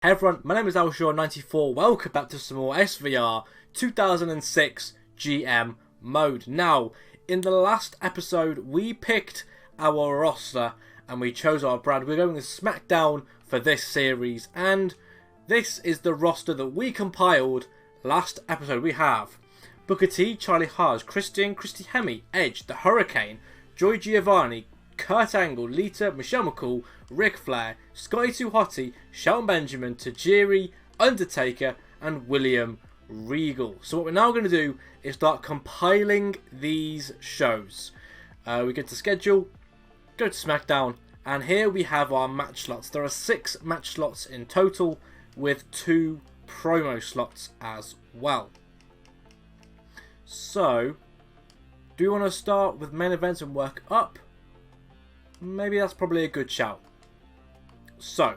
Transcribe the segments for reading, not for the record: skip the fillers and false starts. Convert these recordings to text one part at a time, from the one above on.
Hey everyone, my name is Alshaw94. Welcome back to some more SVR 2006 GM mode. Now, in the last episode, we picked our roster and we chose our brand. We're going with Smackdown for this series, and this is the roster that we compiled last episode. We have Booker T, Charlie Haas, Christian, Christy Hemme, Edge, The Hurricane, Joy Giovanni, Kurt Angle, Lita, Michelle McCool, Ric Flair, Scotty 2 Hotty, Shelton Benjamin, Tajiri, Undertaker, and William Regal. So what we're now going to do is start compiling these shows. We go to schedule, go to SmackDown, and here we have our match slots. There are 6 match slots in total, with 2 promo slots as well. So, do you want to start with main events and work up? Maybe that's probably a good shout. So,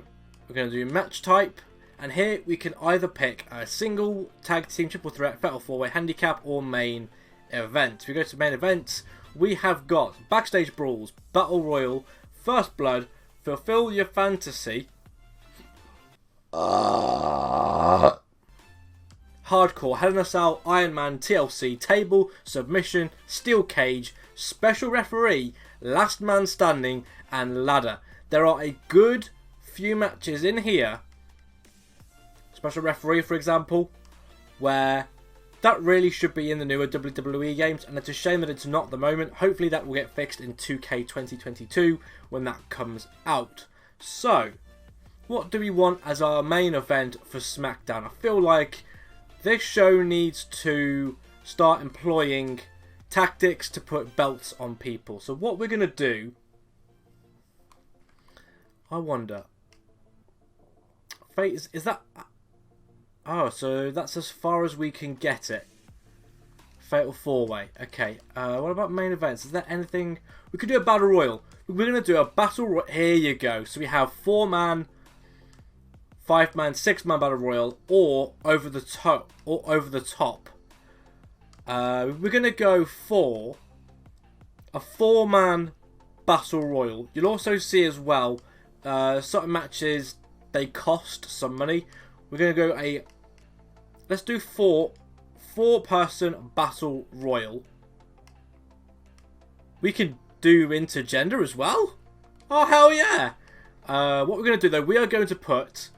we're going to do match type, and here we can either pick a single, tag team, triple threat, fatal 4-way, handicap, or main event. If we go to main events, we have got backstage brawls, battle royal, first blood, fulfill your fantasy, hardcore, Hell in a Cell, Iron Man, TLC, table, submission, steel cage, special referee, last man standing, and ladder. There are a good few matches in here, special referee for example, where that really should be in the newer WWE games, and it's a shame that it's not at the moment. Hopefully that will get fixed in 2K 2022 when that comes out. So, what do we want as our main event for SmackDown? I feel like this show needs to start employing tactics to put belts on people. So what we're going to do, I wonder, Fate, is that, oh, so that's as far as we can get it. Fatal 4-way, okay. What about main events? Is there anything, we could do a battle royal. We're going to do a battle royal, here you go. So we have 4-man, 5-man, 6-man battle royal, or over the top, we're going to go for a 4-man battle royal. You'll also see as well, certain matches, they cost some money. We're going to go let's do 4-person battle royal. We can do intergender as well. Oh, hell yeah. What we're going to do though, we are going to put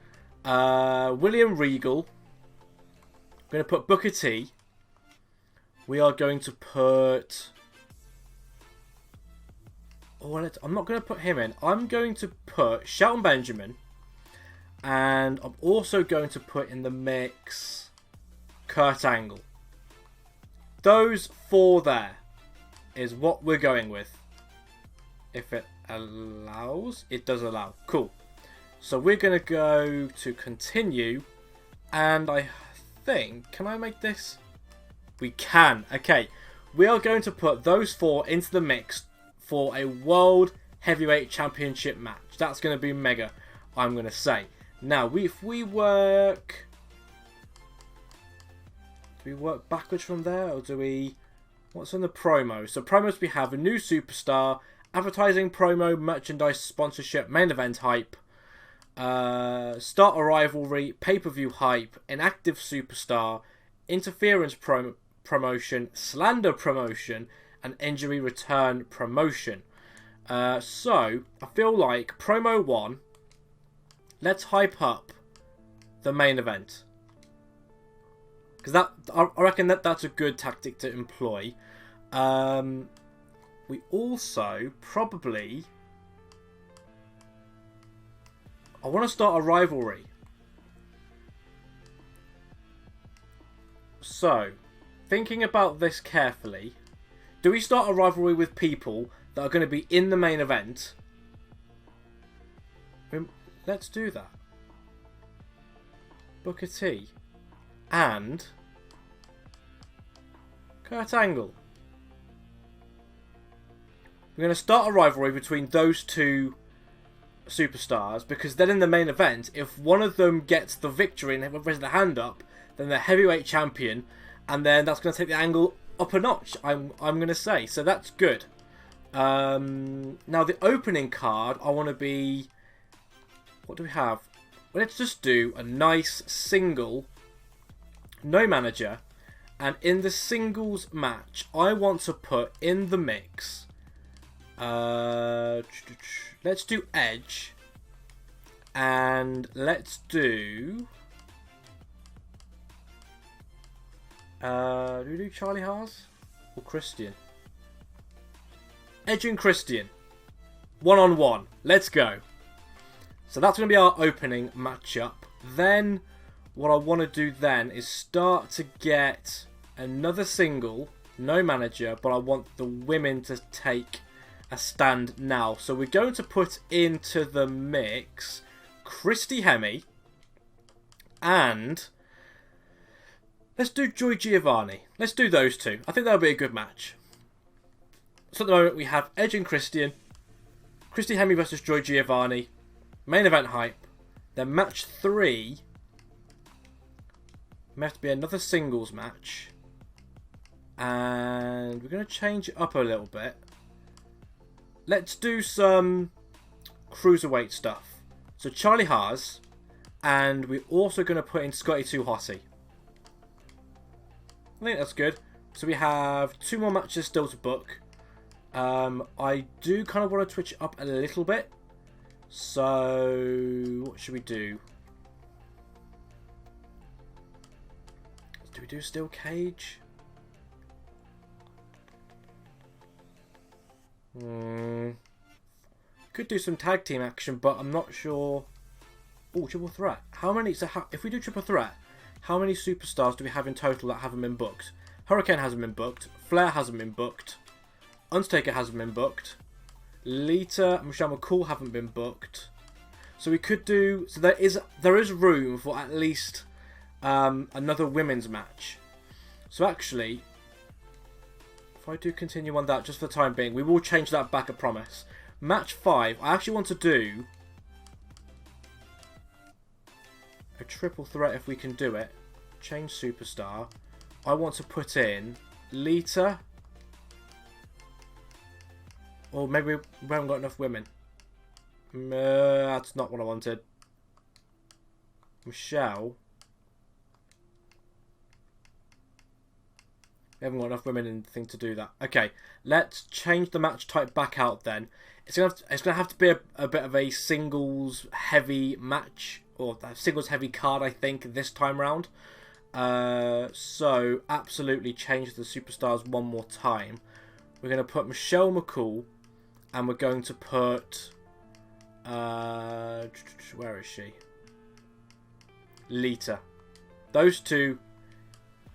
William Regal. We're going to put Booker T. We are going to put... oh, I'm not going to put him in. I'm going to put Shelton Benjamin. And I'm also going to put in the mix Kurt Angle. Those 4 there is what we're going with. If it allows. It does allow. Cool. So we're going to go to continue. And I think... can I make this... we can. Okay. We are going to put those 4 into the mix for a World Heavyweight Championship match. That's going to be mega, I'm going to say. Now, if we work... do we work backwards from there? Or do we... what's on the promo? So promos, we have a new superstar, advertising promo, merchandise sponsorship, main event hype, start a rivalry, pay-per-view hype, inactive superstar, interference promotion, slander promotion, and injury return promotion. So, I feel like promo 1, let's hype up the main event. Because I reckon that's a good tactic to employ. We also probably... I want to start a rivalry. So, thinking about this carefully, do we start a rivalry with people that are going to be in the main event? Let's do that. Booker T and Kurt Angle. We're going to start a rivalry between those 2 superstars, because then in the main event, if one of them gets the victory and raises the hand up, then they're heavyweight champion, and then that's going to take the Angle up a notch, I'm going to say. So that's good. Now the opening card, I want to be... what do we have? let's just do a nice single, no manager. And in the singles match, I want to put in the mix. Let's do Edge. And let's do... do we do Charlie Haas or Christian? Edge and Christian. 1-on-1. Let's go. So that's going to be our opening matchup. Then what I want to do then is start to get another single, no manager, but I want the women to take a stand now. So we're going to put into the mix Christy Hemme and let's do Joy Giovanni. Let's do those two. I think that'll be a good match. So at the moment we have Edge and Christian, Christy Hemme versus Joy Giovanni, main event hype. Then match 3 may have to be another singles match. And we're going to change it up a little bit. Let's do some cruiserweight stuff. So Charlie Haas, and we're also going to put in Scotty 2 Hotty. I think that's good. So we have 2 more matches still to book. I do kind of want to switch it up a little bit. So what should we do? Do we do steel cage? Could do some tag team action, but I'm not sure. Oh, triple threat. How many? So if we do triple threat, how many superstars do we have in total that haven't been booked? Hurricane hasn't been booked. Flair hasn't been booked. Undertaker hasn't been booked. Lita and Michelle McCool haven't been booked. So we could do. So there is room for at least another women's match. So actually, if I do continue on that just for the time being, we will change that back, I promise. Match 5, I actually want to do a triple threat if we can do it. Change superstar. I want to put in Lita. Or maybe we haven't got enough women. That's not what I wanted. Michelle. We haven't got enough women in the thing to do that. Okay, let's change the match type back out then. It's gonna have to be a bit of a singles heavy match, or a singles heavy card, I think, this time round. So absolutely change the superstars one more time. We're gonna put Michelle McCool, and we're going to put where is she? Lita. Those two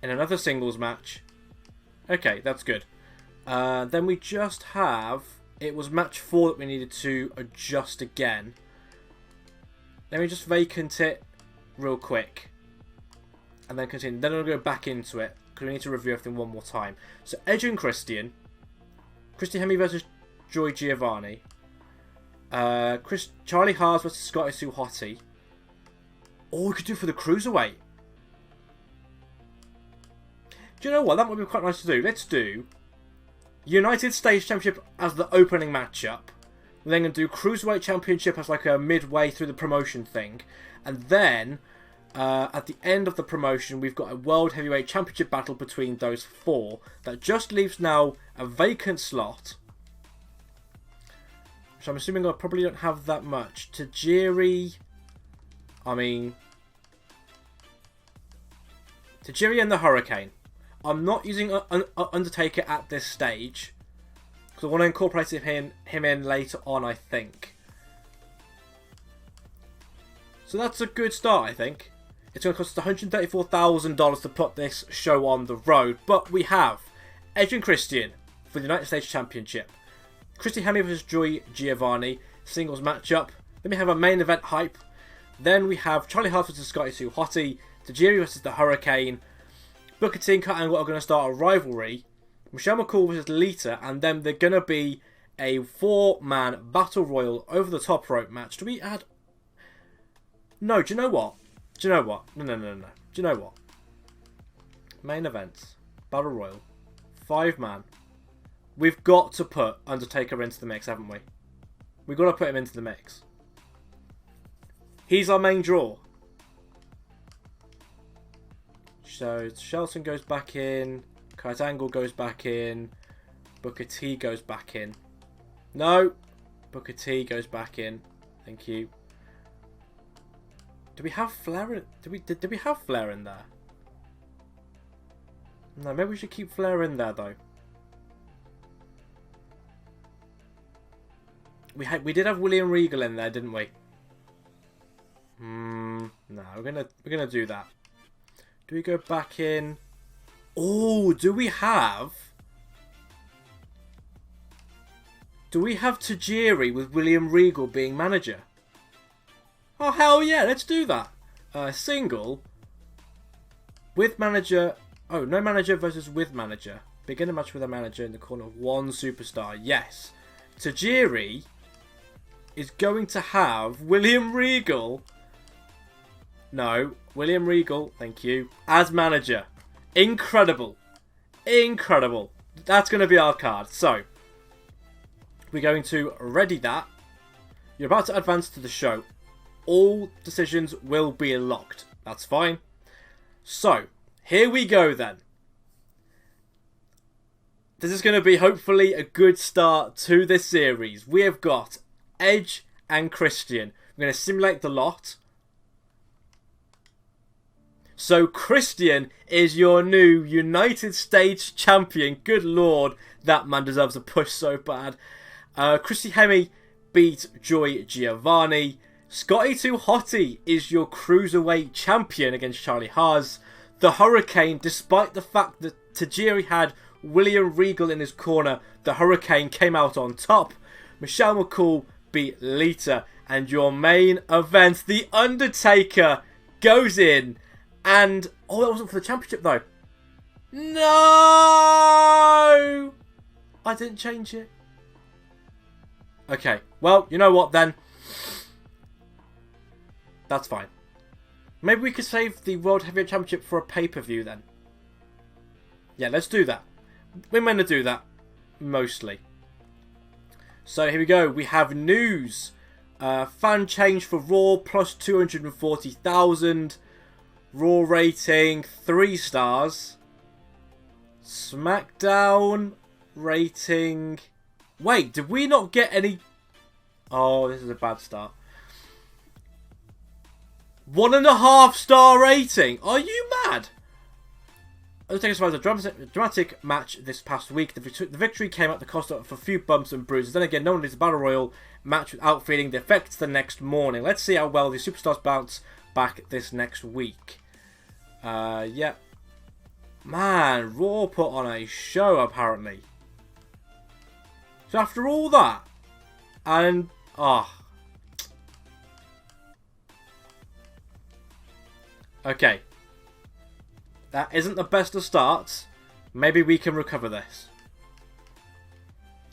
in another singles match. Okay, that's good. Then we just have... It was match 4 that we needed to adjust again. Let me just vacant it real quick. And then continue. Then I'll go back into it, because we need to review everything one more time. So Edge and Christian. Christy Hemme versus Joy Giovanni. Charlie Haas versus Scotty 2 Hotty. Or we could do for the Cruiserweight. Do you know what? That might be quite nice to do. Let's do United States Championship as the opening matchup. We're then going to do Cruiserweight Championship as like a midway through the promotion thing. And then, at the end of the promotion, we've got a World Heavyweight Championship battle between those 4. That just leaves now a vacant slot. Which I'm assuming I probably don't have that much. Tajiri... Tajiri and the Hurricane. I'm not using Undertaker at this stage, because I want to incorporate him in later on, I think. So that's a good start, I think. It's going to cost us $134,000 to put this show on the road. But we have Edge and Christian for the United States Championship. Christy Hemme versus Joy Giovanni, singles matchup. Then we have a main event hype. Then we have Charlie Haas versus Scotty 2 Hotty. Tajiri versus the Hurricane. Booker T and Kurt Angle are going to start a rivalry. Michelle McCool versus Lita, and then they're going to be a 4-man battle royal over the top rope match. Do we add... No, do you know what? No. Do you know what? Main events. Battle royal. 5-man. We've got to put Undertaker into the mix, haven't we? We've got to put him into the mix. He's our main draw. So Shelton goes back in. Kurt Angle goes back in. Booker T goes back in. No. Booker T goes back in. Thank you. Do we have Flair in? Did we have Flair in there? No, maybe we should keep Flair in there though. We did have William Regal in there, didn't we? No, we're gonna do that. Do we go back in? Oh, do we have Tajiri with William Regal being manager? Oh, hell yeah, let's do that. Single. With manager. Oh, no manager versus with manager. Begin a match with a manager in the corner of one superstar. Yes. Tajiri is going to have William Regal. No, William Regal, thank you, as manager. Incredible. Incredible. That's going to be our card. So, we're going to ready that. You're about to advance to the show. All decisions will be locked. That's fine. So, here we go then. This is going to be hopefully a good start to this series. We have got Edge and Christian. We're going to simulate the lot. So Christian is your new United States champion. Good lord, that man deserves a push so bad. Christy Hemme beat Joy Giovanni. Scotty 2 Hotty is your Cruiserweight champion against Charlie Haas. The Hurricane, despite the fact that Tajiri had William Regal in his corner, the Hurricane came out on top. Michelle McCool beat Lita. And your main event, The Undertaker, goes in. And, oh, that wasn't for the championship though. No! I didn't change it. Okay, well, you know what then? That's fine. Maybe we could save the World Heavyweight Championship for a pay-per-view then. Yeah, let's do that. We're meant to do that, mostly. So here we go. We have news. Fan change for Raw, plus 240,000. Raw rating, 3 stars. Smackdown rating... Wait, did we not get any... Oh, this is a bad start. 1.5 star rating. Are you mad? Undertaker survived a dramatic match this past week. The victory came at the cost of a few bumps and bruises. Then again, no one needs a Battle Royal match without feeling the effects the next morning. Let's see how well the superstars bounce back this next week. Yeah. Man, Raw put on a show, apparently. So after all that, and... Okay. That isn't the best of starts. Maybe we can recover this.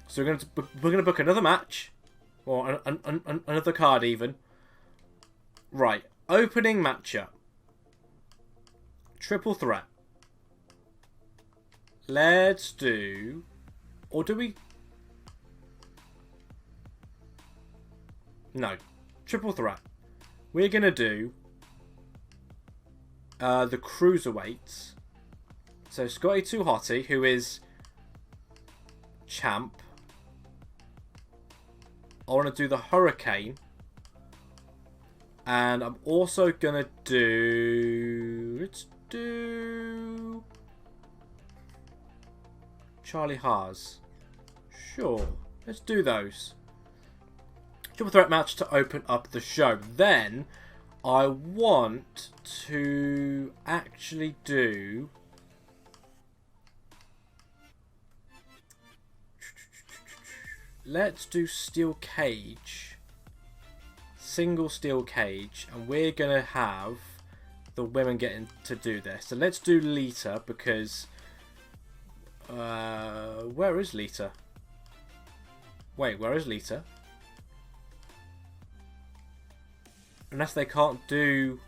So we're going to book another match. Or another card even. Right. Opening matchup. Triple threat. Let's do... Or do we... No. Triple threat. We're going to do... the Cruiserweights. So Scotty 2 Hotty, who is... champ. I want to do the Hurricane. And I'm also going to do... Let's do... Charlie Haas. Sure. Let's do those. Triple threat match to open up the show. Then, I want to actually do... Let's do Steel Cage. Single Steel Cage. And we're going to have the women getting to do this. So let's do Lita because... where is Lita? Wait, where is Lita? Unless they can't do...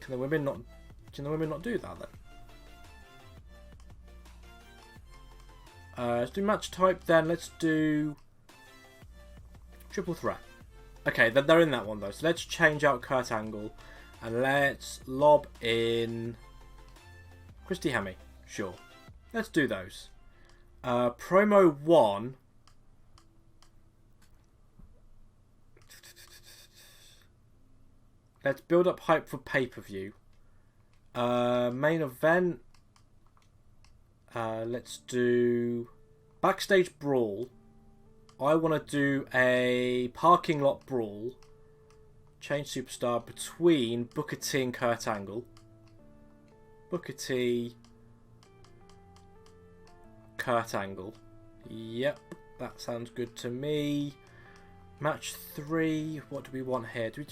Can the women not do that then? Let's do match type then. Let's do triple threat. Okay, they're in that one though. So let's change out Kurt Angle. And let's lob in Christy Hemme. Sure. Let's do those. Promo 1. Let's build up hype for pay-per-view. Main event. Let's do backstage brawl. I want to do a parking lot brawl. Change superstar between Booker T and Kurt Angle. Booker T, Kurt Angle. Yep, that sounds good to me. Match 3. What do we want here? Do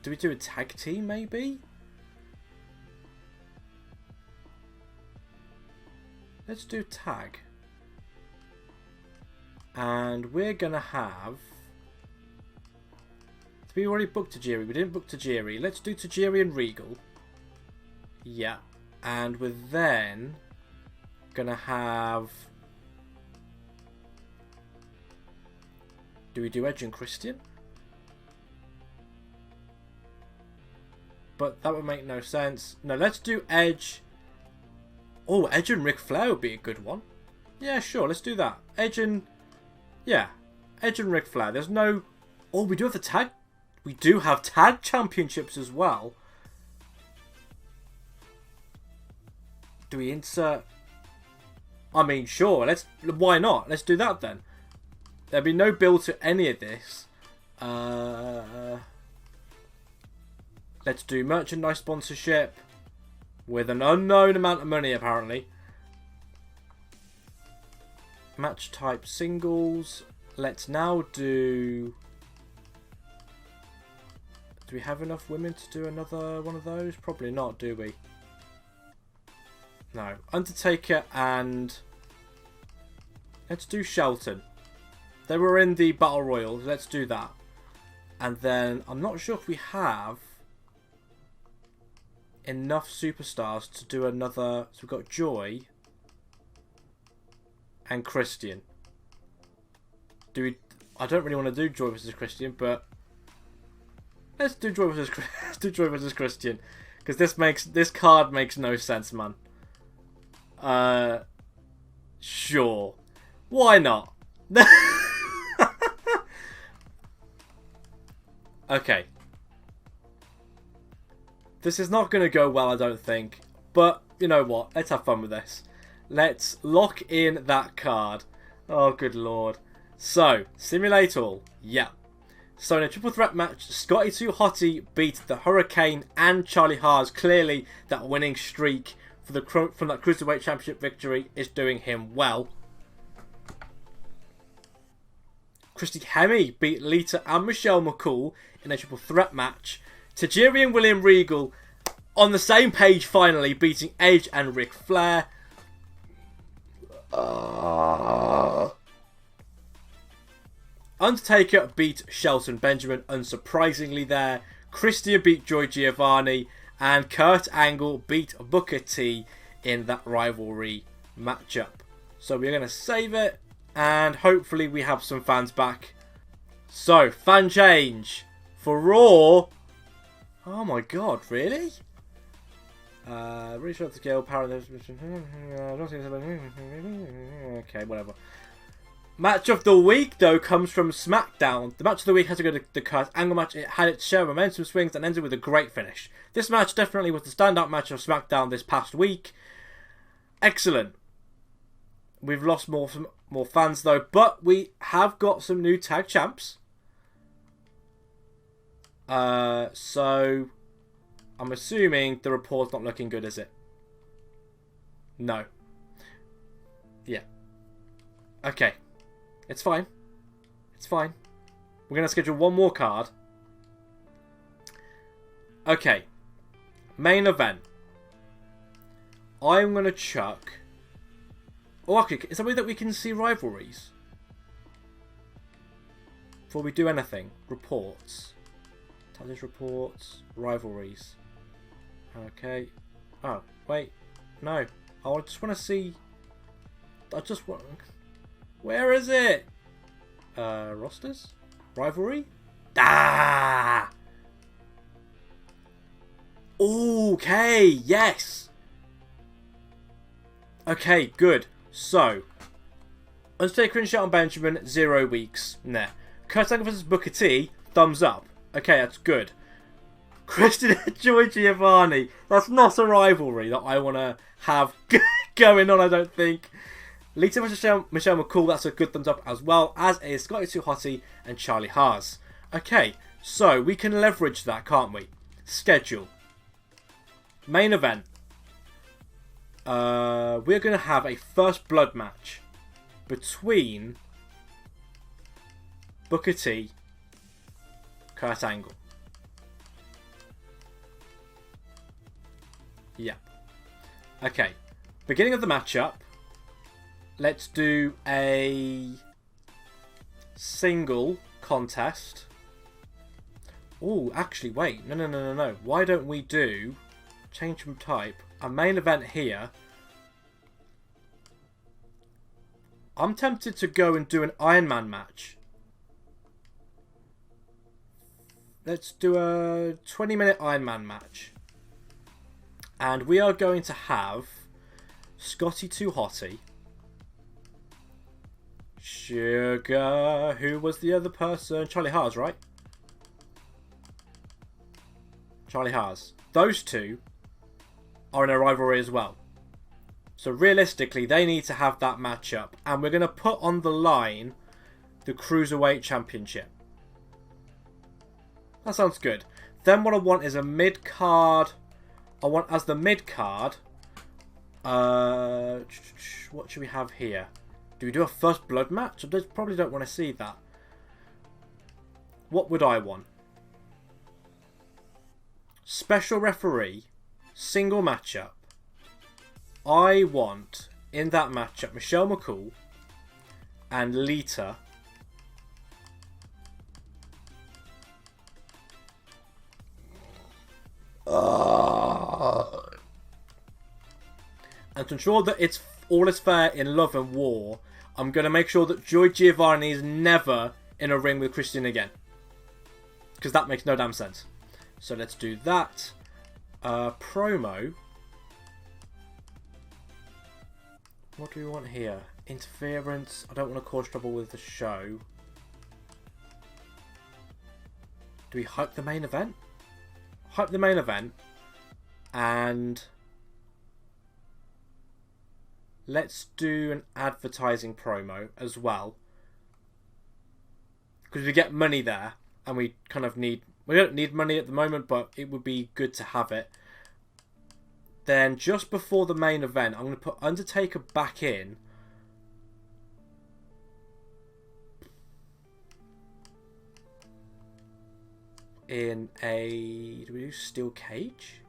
we do a tag team maybe? Let's do tag. And we're gonna have. We already booked Tajiri. We didn't book Tajiri. Let's do Tajiri and Regal. Yeah. And we're then gonna have. Do we do Edge and Christian? But that would make no sense. No, let's do Edge. Oh, Edge and Ric Flair would be a good one. Yeah, sure. Let's do that. Edge and. Yeah. Edge and Ric Flair. There's no. Oh, we do have the tag. We do have tag championships as well. Do we insert? I mean, sure. Let's. Why not? Let's do that then. There'll be no build to any of this. Let's do merchandise sponsorship with an unknown amount of money, apparently. Match type singles. Let's now do. Do we have enough women to do another one of those? Probably not, do we? No. Undertaker and. Let's do Shelton. They were in the Battle Royal. Let's do that. And then I'm not sure if we have enough superstars to do another. So we've got Joy and Christian. Do we? I don't really want to do Joy versus Christian, but let's do Joy versus let's do Joy versus Christian because this card makes no sense, man. Sure, why not? Okay. This is not going to go well, I don't think. But, you know what? Let's have fun with this. Let's lock in that card. Oh, good lord. So, simulate all. Yeah. So, in a triple threat match, Scotty 2 Hotty beat the Hurricane and Charlie Haas. Clearly, that winning streak from that Cruiserweight Championship victory is doing him well. Christy Hemme beat Lita and Michelle McCool in a triple threat match. Tajiri and William Regal on the same page finally, beating Edge and Ric Flair. Undertaker beat Shelton Benjamin, unsurprisingly there. Christian beat Joy Giovanni. And Kurt Angle beat Booker T in that rivalry matchup. So we're going to save it. And hopefully we have some fans back. So, fan change for Raw. Oh my god, really? Really short the scale, power. Okay, whatever. Match of the week, though, comes from Smackdown. The match of the week has to go to the Kurt Angle match. It had its share of momentum swings and ended with a great finish. This match definitely was the standout match of Smackdown this past week. Excellent. We've lost more fans though, but we have got some new tag champs. So I'm assuming the report's not looking good, is it? No. Yeah. Okay. It's fine. It's fine. We're going to schedule one more card. Okay. Main event. I'm going to chuck. Oh, okay. Is there a way that we can see rivalries? Before we do anything. Reports. Talent reports. Rivalries. Okay. Oh, wait. No. I just want to see. I just want. Where is it? Rosters? Rivalry? Ah! Okay, yes! Okay, good. So, Undertaker and Shelton Benjamin, 0 weeks. Nah. Kurt Angle versus Booker T, thumbs up. Okay, that's good. Christian and Joy Giovanni. That's not a rivalry that I want to have going on, I don't think. Lita versus Michelle McCool, that's a good thumbs up, as well as is Scotty 2 Hotty and Charlie Haas. Okay, so we can leverage that, can't we? Schedule. Main event. We're going to have a first blood match between Booker T, Kurt Angle. Yeah. Okay. Beginning of the matchup. Let's do a single contest. Oh, actually, wait. No. Why don't we do, change from type, a main event here. I'm tempted to go and do an Iron Man match. Let's do a 20-minute Iron Man match. And we are going to have Scotty 2 Hotty, Sugar, who was the other person? Charlie Haas, right? Charlie Haas. Those two are in a rivalry as well. So realistically, they need to have that matchup. And we're going to put on the line the Cruiserweight Championship. That sounds good. Then what I want is a mid-card. I want as the mid-card. What should we have here? Do we do a first blood match? I probably don't want to see that. What would I want? Special referee. Single matchup. I want, in that matchup, Michelle McCool and Lita. And to ensure that it's all is fair in love and war, I'm going to make sure that Joy Giovanni is never in a ring with Christian again. Because that makes no damn sense. So let's do that. Promo. What do we want here? Interference. I don't want to cause trouble with the show. Do we hype the main event? Hype the main event. And let's do an advertising promo as well. Because we get money there. And we kind of need... We don't need money at the moment, but it would be good to have it. Then just before the main event, I'm going to put Undertaker back in. In a... Do we do steel cage?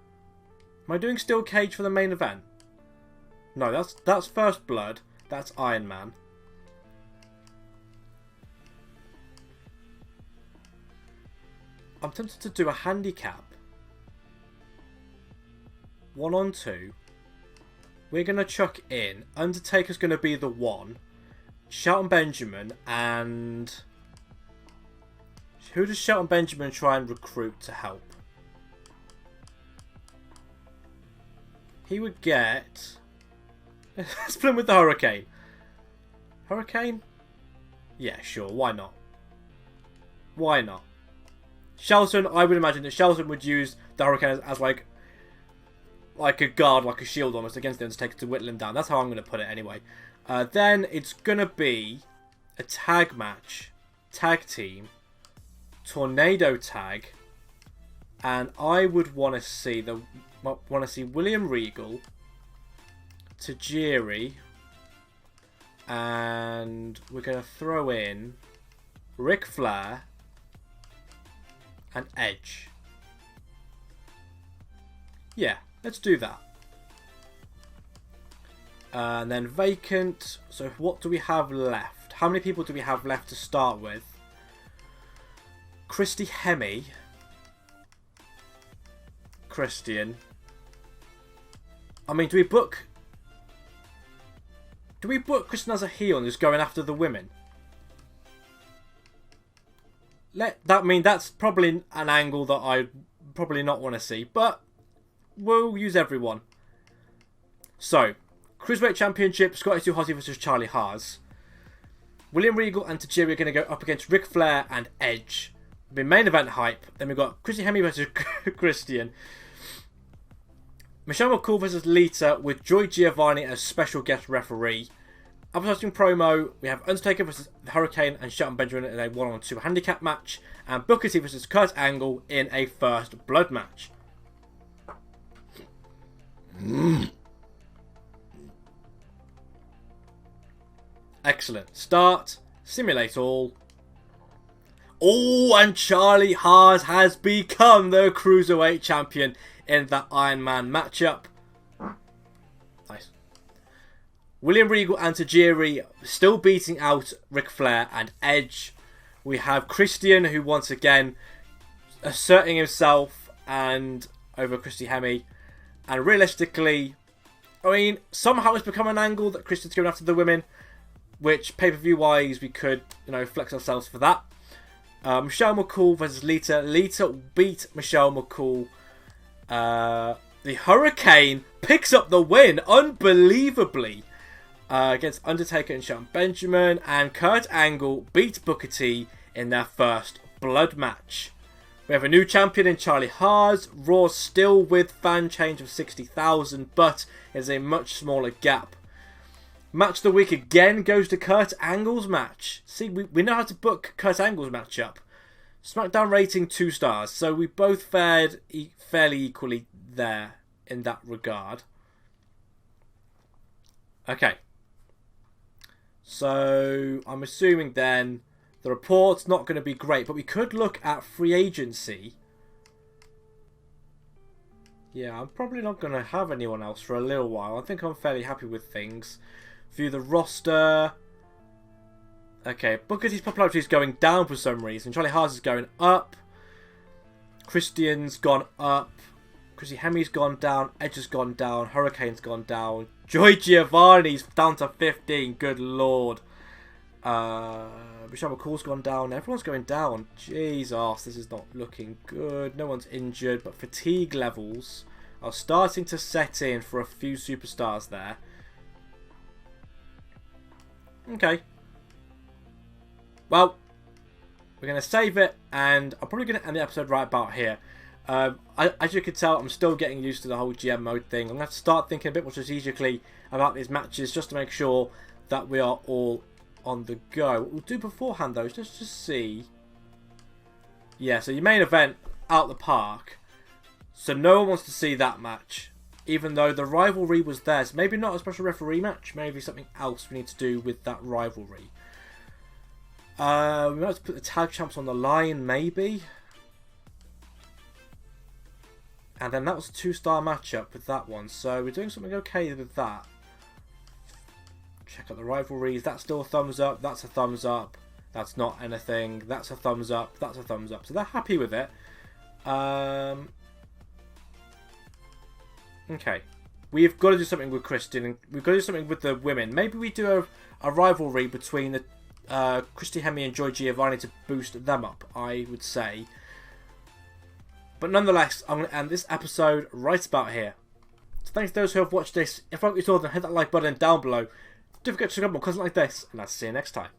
Am I doing steel cage for the main event? No, that's First Blood. That's Iron Man. I'm tempted to do a handicap. 1 on 2. We're going to chuck in. Undertaker's going to be the 1. Shelton Benjamin and... Who does Shelton Benjamin try and recruit to help? He would get... Let's put him with the Hurricane. Hurricane? Yeah, sure. Why not? Why not? Shelton, I would imagine that Shelton would use the Hurricane as like a guard, like a shield almost against the Undertaker to whittle him down. That's how I'm going to put it anyway. Then it's going to be a tag match. Tag team. Tornado tag. And I would want to see William Regal, Tajiri, and we're going to throw in Ric Flair and Edge. Yeah, let's do that. And then vacant. So what do we have left? How many people do we have left to start with? Christy Hemme. Christian. I mean, do we book Christian as a heel and just going after the women? that's probably an angle that I probably not want to see, but we'll use everyone. So, Cruiserweight Championship, Scotty 2 Hottie versus Charlie Haas. William Regal and Tajiri are going to go up against Ric Flair and Edge. It'll be main event hype. Then we've got Chrissy Hemme versus Christian. Michelle McCool versus Lita with Joy Giovanni as special guest referee. Advertising promo, we have Undertaker versus the Hurricane and Shelton Benjamin in a 1-on-2 handicap match. And Booker T versus Kurt Angle in a first blood match. Excellent. Start. Simulate all. Oh, and Charlie Haas has become the Cruiserweight Champion in that Iron Man matchup. Nice. William Regal and Tajiri still beating out Ric Flair and Edge. We have Christian, who once again asserting himself and over Christy Hemme. And realistically, I mean, somehow it's become an angle that Christian's going after the women, which pay-per-view wise we could, flex ourselves for that. Michelle McCool versus Lita. Lita beat Michelle McCool. The Hurricane picks up the win unbelievably against Undertaker and Shelton Benjamin. And Kurt Angle beat Booker T in their first blood match. We have a new champion in Charlie Haas. Raw still with fan change of 60,000, but it's a much smaller gap. Match of the week again goes to Kurt Angle's match. See, we know how to book Kurt Angle's matchup. Smackdown rating 2 stars, so we both fared fairly equally there in that regard. Okay. So, I'm assuming then the report's not going to be great, but we could look at free agency. Yeah, I'm probably not going to have anyone else for a little while. I think I'm fairly happy with things. View the roster. Okay, Booker T's popularity is going down for some reason. Charlie Haas is going up. Christian's gone up. Chrissy Hemme's gone down. Edge has gone down. Hurricane's gone down. Joy Giovanni's down to 15. Good lord. Michelle McCool's gone down. Everyone's going down. Jesus, this is not looking good. No one's injured, but fatigue levels are starting to set in for a few superstars there. Okay. Well, we're going to save it, and I'm probably going to end the episode right about here. As you can tell, I'm still getting used to the whole GM mode thing. I'm going to have to start thinking a bit more strategically about these matches just to make sure that we are all on the go. What we'll do beforehand, though, is just see. Yeah, so your main event, out the park. So no one wants to see that match. Even though the rivalry was there. So maybe not a special referee match. Maybe something else we need to do with that rivalry. We might have to put the tag champs on the line, maybe. And then that was a 2-star matchup with that one. So we're doing something okay with that. Check out the rivalries. That's still a thumbs up. That's a thumbs up. That's not anything. That's a thumbs up. That's a thumbs up. So they're happy with it. Okay. We've got to do something with Christian. And we've got to do something with the women. Maybe we do a rivalry between the Christy Hemme and Joy Giovanni to boost them up, I would say. But nonetheless, I'm going to end this episode right about here. So thanks to those who have watched this. If you like what you saw, then hit that like button down below. Don't forget to check out more content like this, and I'll see you next time.